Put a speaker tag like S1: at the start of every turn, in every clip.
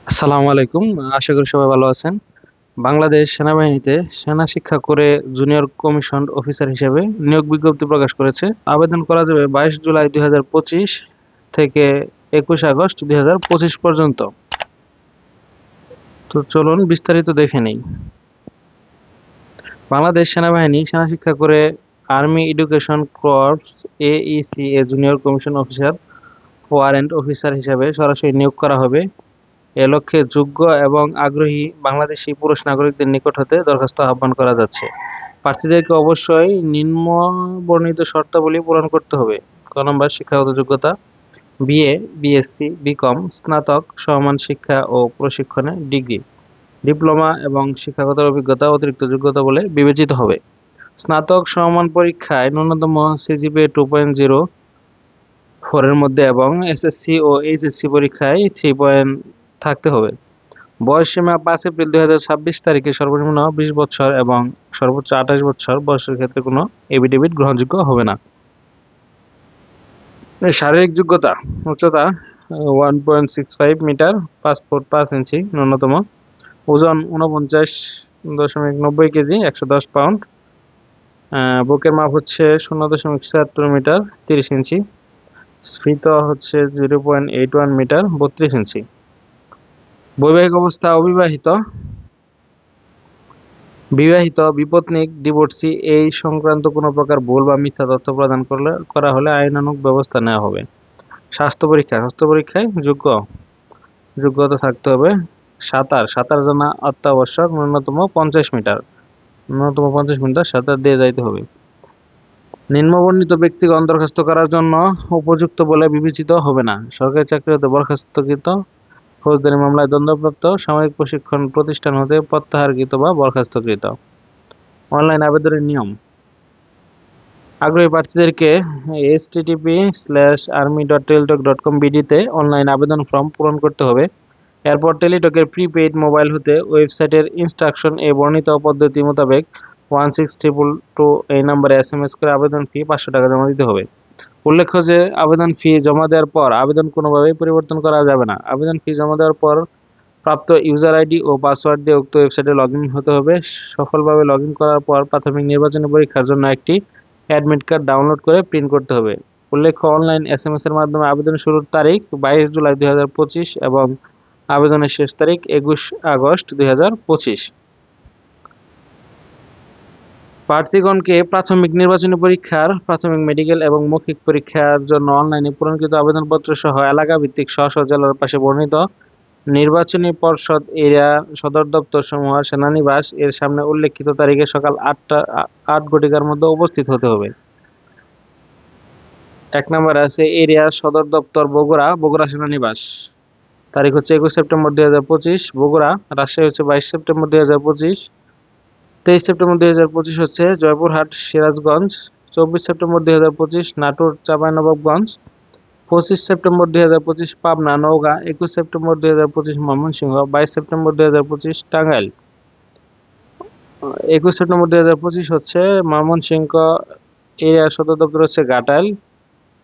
S1: আসসালামু আলাইকুম। আশা করি সবাই ভালো আছেন। বাংলাদেশ সেনাবাহিনীতে সেনা শিক্ষা করে জুনিয়র কমিশন অফিসার হিসেবে নিয়োগ বিজ্ঞপ্তি প্রকাশ করেছে। আবেদন করা যাবে 22 জুলাই 2025 থেকে 21 আগস্ট 2025 পর্যন্ত। তো চলুন বিস্তারিত দেখে নেই। বাংলাদেশ সেনাবাহিনী সেনা শিক্ষা করে আর্মি এডুকেশন কর্পস AEC এ junior commission officer warrant officer হিসেবে সরাসরি নিয়োগ করা হবে। এ লক্ষ্যে যোগ্য এবং আগ্রহী বাংলাদেশি পুরুষ নাগরিকদের নিকট হতে দরখাস্ত আহ্বান করা যাচ্ছে। প্রার্থীদেরকে অবশ্যই নিম্ন বর্ণিত শর্তাবলী পূরণ করতে হবে। ক নম্বর, শিক্ষাগত যোগ্যতা: বিএ, বিএসসি, বিকম, স্নাতক, সমমান শিক্ষা ও প্রশিক্ষণে ডিগ্রি, ডিপ্লোমা এবং শিক্ষাগত অভিজ্ঞতা অতিরিক্ত যোগ্যতা বলে বিবেচিত হবে। স্নাতক সমমান পরীক্ষায় ন্যূনতম সিজিপিএ 2.04 এর মধ্যে এবং এসএসসি ও এইচএসসি পরীক্ষায় 3 থাকতে হবে। বয়সসীমা 5 এপ্রিল 2026 তারিখে সর্বনিম্ন 20 বছর এবং সর্বোচ্চ 28 বছর বয়সের ক্ষেত্রে কোনো এফিডেভিট গ্রহণযোগ্য হবে না। শারীরিক যোগ্যতা: উচ্চতা 1.65 মিটার, 5 ফুট 5 ইঞ্চি ন্যূনতম, ওজন 49.90 কেজি, 110 পাউন্ড, বুকের মাপ হচ্ছে 0.76 মিটার, 30 ইঞ্চি, স্ফীত হচ্ছে 0.81 মিটার, 32 ইঞ্চি। বৈবাহিক অবস্থা: অবিবাহিত, বিবাহিত, বিপত্নিক, ডিভোর্সি এই সংক্রান্ত কোনো প্রকার ভুল বা মিথ্যা তথ্য প্রদান করা হলে আইনানুগ ব্যবস্থা নেওয়া হবে। স্বাস্থ্য পরীক্ষা: স্বাস্থ্য পরীক্ষায় যোগ্যতা থাকতে হবে। সাঁতার জানা অত্যাবশ্যক, ন্যূনতম 50 মিটার সাঁতার দিয়ে যাইতে হবে। নিম্নবর্ণিত ব্যক্তিগণ দরখাস্ত করার জন্য উপযুক্ত বলে বিবেচিত হবে না: সরকারি চাকরি হতে বরখাস্তকৃত, ফৌজদারি মামলায় দণ্ডপ্রাপ্ত, সামরিক প্রশিক্ষণ প্রতিষ্ঠান হতে প্রত্যাহারকৃত বা বরখাস্তকৃত। অনলাইন আবেদনের নিয়ম: আগ্রহী প্রার্থীদেরকে http:/army.teletalk.com তে অনলাইন আবেদন ফর্ম পূরণ করতে হবে। এরপর টেলিটকের প্রিপেইড মোবাইল হতে ওয়েবসাইটের ইনস্ট্রাকশন এ বর্ণিত পদ্ধতি মোতাবেক 16222 এই নম্বরে SMS করে আবেদন ফি 500 টাকা জমা দিতে হবে। উল্লেখ্য যে আবেদন ফি জমা দেওয়ার পর আবেদন কোনোভাবেই পরিবর্তন করা যাবে না। আবেদন ফি জমা দেওয়ার পর প্রাপ্ত ইউজার আইডি ও পাসওয়ার্ড দিয়ে উক্ত ওয়েবসাইটে লগইন হতে হবে। সফলভাবে লগইন করার পর প্রাথমিক নির্বাচনী পরীক্ষার জন্য একটি অ্যাডমিট কার্ড ডাউনলোড করে প্রিন্ট করতে হবে। উল্লেখ্য, অনলাইন SMS এর মাধ্যমে আবেদন শুরুর তারিখ 22 জুলাই 2025 এবং আবেদনের শেষ তারিখ 21 আগস্ট 2025। প্রার্থীগণকে প্রাথমিক নির্বাচনী পরীক্ষার, প্রাথমিক মেডিকেল এবং মৌখিক পরীক্ষার জন্য অনলাইনে পূরণকৃত আবেদনপত্র সহ এলাকা ভিত্তিক স্ব জেলার পাশে বর্ণিত নির্বাচনী পর্ষদ এরিয়া সদর দপ্তর সমূহ সেনানিবাস এর সামনে উল্লেখিত তারিখে সকাল 8টার মধ্যে উপস্থিত হতে হবে। 1 নম্বরে আছে এরিয়া সদর দপ্তর বগুড়া সেনানিবাস। তারিখ হচ্ছে 21 সেপ্টেম্বর 2025 বগুড়া। রাজশাহী হচ্ছে 22 সেপ্টেম্বর 2025। 23 সেপ্টেম্বর 2025 হচ্ছে Joypurhat Sirajganj. 24 September 2025 Natore Chapainawabganj. 25 September 2025 Pabna Naogaon. 21 September 2025 Mymensingh. 22 September 2025 Tangail. 21 September 2025 হচ্ছে ময়মনসিংহ এরিয়া সদর দপ্তর হচ্ছে ঘাটাইল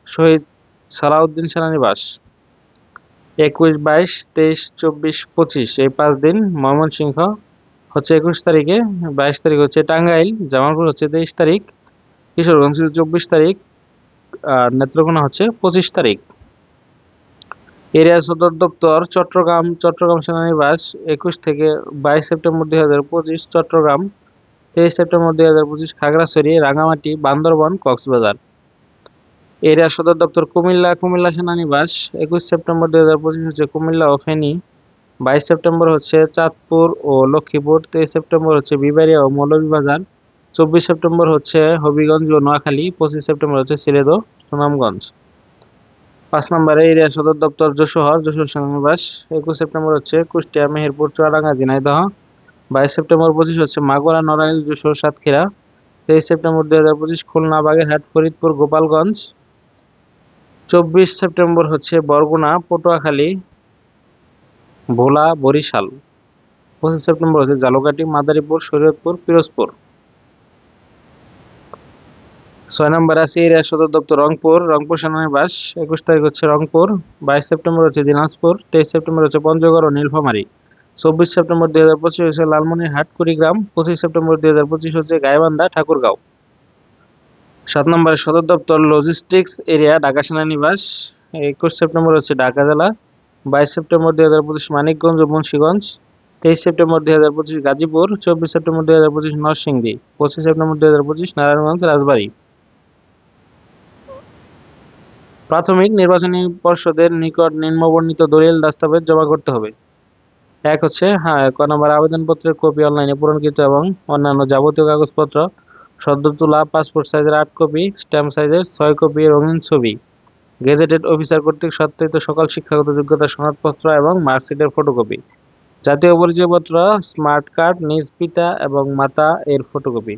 S1: শহীদ সালাউদ্দিন সেনানিবাস। 21, 22, 23, 24, 25 এই 5 দিন ময়মনসিংহ হচ্ছে 21 তারিখে, 22 তারিখ হচ্ছে টাঙ্গাইল, জামালপুর হচ্ছে 23 তারিখ, কিশোরগঞ্জ 24 তারিখ, আর নেত্রকোনা হচ্ছে 25 তারিখ। এরিয়া সদর দপ্তর চট্টগ্রাম সেনানিবাস 21 থেকে 22 September 2025 Chittagong. 23 September 2025 Khagrachhari, Rangamati, Bandarban, Cox's Bazar. Area সদর দপ্তর কুমিল্লা সেনানিবাস 21 সেপ্টেম্বর 2025 হচ্ছে কুমিল্লা ও ফেনী। 22 সেপ্টেম্বর হচ্ছে চাঁদপুর ও লক্ষ্মীপুর। 23 সেপ্টেম্বর হচ্ছে বিবাড়িয়া ও মৌলভীবাজার। 24 সেপ্টেম্বর হচ্ছে হবিগঞ্জ ও নোয়াখালী। 25 সেপ্টেম্বর হচ্ছে সিলেট ও সুনামগঞ্জ। 5 নম্বরে এরিয়া সদর দপ্তর যশোর সেনানিবাস 21 সেপ্টেম্বর হচ্ছে কুষ্টিয়া, মেহেরপুর, চুয়াডাঙ্গা, ঝিনাইদহ। 22 সেপ্টেম্বর 25 হচ্ছে মাগুরা, নড়াইল, যশোর, সাতক্ষীরা। 23 সেপ্টেম্বর 2025 খুলনা, বাগেরহাট, ফরিদপুর, গোপালগঞ্জ। 24 সেপ্টেম্বর হচ্ছে বরগুনা, পটুয়াখালী, ভোলা, বরিশাল। 25 সেপ্টেম্বর হচ্ছে ঝালকাঠি, মাদারীপুর, শরীয়তপুর, পিরোজপুর। 6 নম্বরে আছে এরিয়া সদর দপ্তর রংপুর, রংপুর সেনানিবাস। 21 তারিখ হচ্ছে রংপুর, 22 সেপ্টেম্বর হচ্ছে দিনাজপুর, 23 সেপ্টেম্বর হচ্ছে পঞ্চগড় ও নীলফামারী, 24 সেপ্টেম্বর 2025 হচ্ছে লালমনিরহাট কুড়িগ্রাম, 25 সেপ্টেম্বর 2025 হচ্ছে গাইবান্ধা ঠাকুরগাঁও। 7 নম্বরে সদর দপ্তর লজিস্টিক্স এরিয়া ঢাকা সেনানিবাস, 21 সেপ্টেম্বর হচ্ছে ঢাকা জেলা, 22 সেপ্টেম্বর 2025 মানিকগঞ্জ ও Munshiganj, 23 September 2025 Gazipur, 24 September 2025 Narsingdi, 25 September 2025 Narayanganj Rajbari. প্রাথমিক নির্বাচনী পর্ষদের নিকট নিম্নবর্ণিত দলিল দস্তাবেজ জমা করতে হবে। এক হচ্ছে ক নম্বর আবেদনপত্রের কপি অনলাইনে পূরণকৃত এবং অন্যান্য যাবতীয় কাগজপত্র, সদ্য তোলা পাসপোর্ট সাইজের 8 কপি, স্ট্যাম্প সাইজের 6 কপি রঙিন ছবি, গেজেটেড অফিসার কর্তৃক সত্যায়িত সকল শিক্ষাগত যোগ্যতা সনদপত্র এবং মার্কশিটের ফটোকপি, জাতীয় পরিচয়পত্র, স্মার্ট কার্ড, নিজ পিতা এবং মাতা এর ফটোকপি,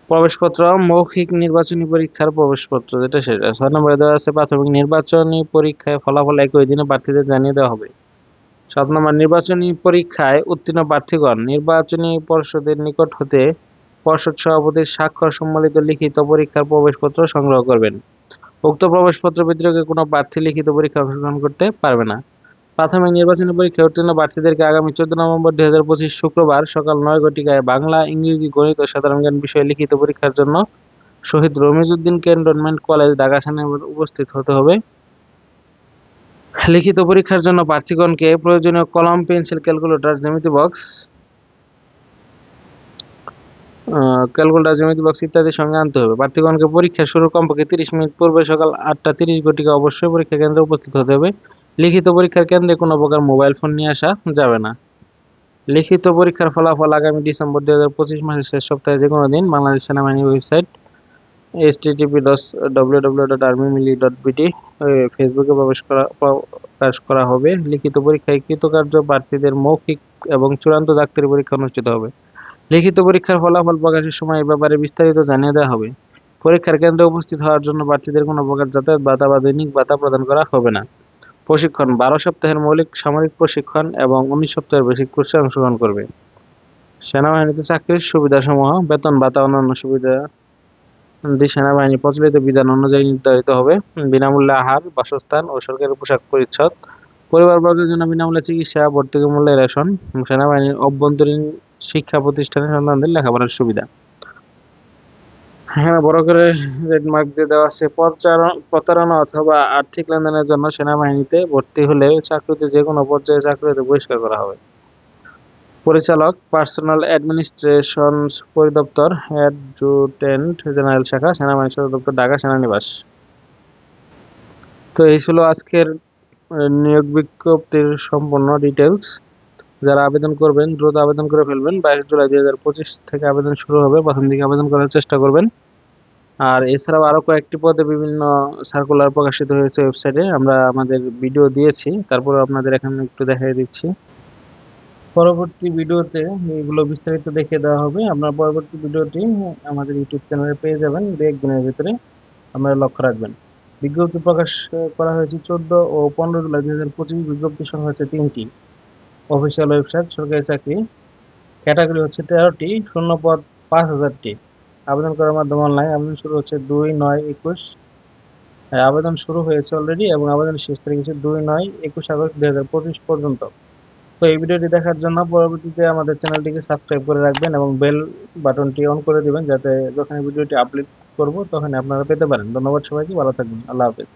S1: প্রবেশপত্র, মৌখিক নির্বাচনী পরীক্ষার প্রবেশপত্র যেটা সেটা। 6 নম্বরে দেওয়া আছে প্রাথমিক নির্বাচনী পরীক্ষায় ফলাফল একই দিনে প্রার্থীদের জানিয়ে দেওয়া হবে। 7 নম্বর নির্বাচনী পরীক্ষায় উত্তীর্ণ প্রার্থীগণ নির্বাচনী পর্ষদের নিকট হতে পর্ষদ সভাপতির স্বাক্ষর সম্বলিত লিখিত পরীক্ষার প্রবেশপত্র সংগ্রহ করবেন। উক্ত প্রবেশপত্র ব্যতিরেকে কোনো প্রার্থী লিখিত পরীক্ষায় অংশগ্রহণ করতে পারবে না। প্রাথমিক নির্বাচনী পরীক্ষায় উত্তীর্ণ প্রার্থীদেরকে আগামী 14 নভেম্বর 2025 শুক্রবার সকাল 9 ঘটিকায় বাংলা, ইংরেজি, গণিত ও সাধারণ জ্ঞান বিষয়ে লিখিত পরীক্ষার জন্য শহীদ রমিজউদ্দিন ক্যান্টনমেন্ট কলেজ, ঢাকা সেনানিবাসে উপস্থিত হতে হবে। লিখিত পরীক্ষার জন্য প্রার্থীগণকে প্রয়োজনীয় কলম, পেন্সিল, জ্যামিতি বক্স ইত্যাদি সঙ্গে আনতে হবে। প্রার্থীগণকে পরীক্ষা শুরুর কমপক্ষে 30 মিনিট পূর্বে সকাল 8টা 30 ঘটিকা অবশ্যই পরীক্ষা কেন্দ্রে উপস্থিত হতে হবে। লিখিত পরীক্ষার কেন্দ্রে কোনো প্রকার মোবাইল ফোন নিয়ে আসা যাবে না। লিখিত পরীক্ষার ফলাফল আগামী ডিসেম্বর 2025 মাসের শেষ সপ্তাহে যে কোনো দিন বাংলাদেশ সেনাবাহিনীর ওয়েবসাইট http://www.armymili.bt ফেসবুকে প্রকাশ করা হবে। লিখিত পরীক্ষায় কৃতকার্য প্রার্থীদের মৌখিক এবং চূড়ান্ত ডাক্তারি পরীক্ষা অনুষ্ঠিত হবে। লিখিত পরীক্ষার ফলাফল প্রকাশের সময় এ ব্যাপারে বিস্তারিত জানিয়ে দেওয়া হবে। পরীক্ষার কেন্দ্রে উপস্থিত হওয়ার জন্য প্রার্থীদের কোনো প্রকার যাতায়াত ভাতা বা দৈনিক ভাতা প্রদান করা হবে না। প্রশিক্ষণ 12 সপ্তাহের মৌলিক সামরিক প্রশিক্ষণ এবং 19 সপ্তাহের বেসিক কোর্সে অংশগ্রহণ করবে। সেনাবাহিনীতে চাকরির সুবিধাসমূহ, বেতন ভাতা অন্যান্য সুবিধা সেনাবাহিনী প্রচলিত বিধান অনুযায়ী নির্ধারিত হবে। বিনামূল্যে আহার, বাসস্থান ও সরকারি পোশাক পরিচ্ছদ, পরিবারবর্গের জন্য বিনামূল্যে চিকিৎসা, ভর্তুকি মূল্যে রেশন, সেনাবাহিনীর অভ্যন্তরীণ শিক্ষা প্রতিষ্ঠানে সন্তানদের লেখাপড়ার সুবিধা। হ্যাঁ, বড় করে রেড মার্ক দিয়ে দেওয়া আছে প্রতারণা অথবা আর্থিক লেনদেনের জন্য সেনাবাহিনীতে ভর্তি হলে চাকরিতে যে কোনো পর্যায়ে চাকরি হতে বহিষ্কার করা হবে। পরিচালক, পার্সোনাল অ্যাডমিনিস্ট্রেশন পরিদপ্তর, অ্যাডজুটেন্ট জেনারেল শাখা, সেনাবাহিনী সদর দপ্তর, ঢাকা সেনানিবাস। তো এই ছিল আজকের নিয়োগ বিজ্ঞপ্তির সম্পূর্ণ ডিটেলস। যারা আবেদন করবেন দ্রুত আবেদন করে ফেলবেন। 22 জুলাই 2025 থেকে আবেদন শুরু হবে, প্রথম দিকে আবেদন করার চেষ্টা করবেন। আর এছাড়াও আরো কয়েকটি পদে বিভিন্ন সার্কুলার প্রকাশিত হয়েছে ওয়েবসাইটে, আমরা আমাদের ভিডিও দিয়েছি, তারপরে আপনাদের এখানে একটু দেখাই দিচ্ছি। পরবর্তী ভিডিওতে এগুলো বিস্তারিত দেখিয়ে দেওয়া হবে। আপনার পরবর্তী ভিডিওটি আমাদের ইউটিউব চ্যানেলে পেয়ে যাবেন 2-1 দিনের ভিতরে, আপনারা লক্ষ্য রাখবেন। বিজ্ঞপ্তি প্রকাশ করা হয়েছে 14 ও 15 জুলাই 2025। বিজ্ঞপ্তি সংখ্যা হচ্ছে 3টি। অফিসিয়াল ওয়েবসাইট, সরকারি চাকরি, ক্যাটাগরি হচ্ছে 13টি, শূন্যপদ 5000টি। আবেদন করার মাধ্যমে অনলাইন, আবেদন শুরু হচ্ছে 2/9/21। আবেদন শুরু হয়েছে অলরেডি এবং আবেদন শেষ তারিখ হচ্ছে 2/9/21 আগস্ট 2025 পর্যন্ত। তো এই ভিডিওটি দেখার জন্য পরবর্তীতে আমাদের চ্যানেলটিকে সাবস্ক্রাইব করে রাখবেন এবং বেল বাটনটি অন করে দিবেন, যাতে যখন ভিডিওটি আপলোড করব তখন আপনারা পেতে পারেন। ধন্যবাদ সবাইকে, ভালো থাকবেন, আল্লাহ হাফেজ।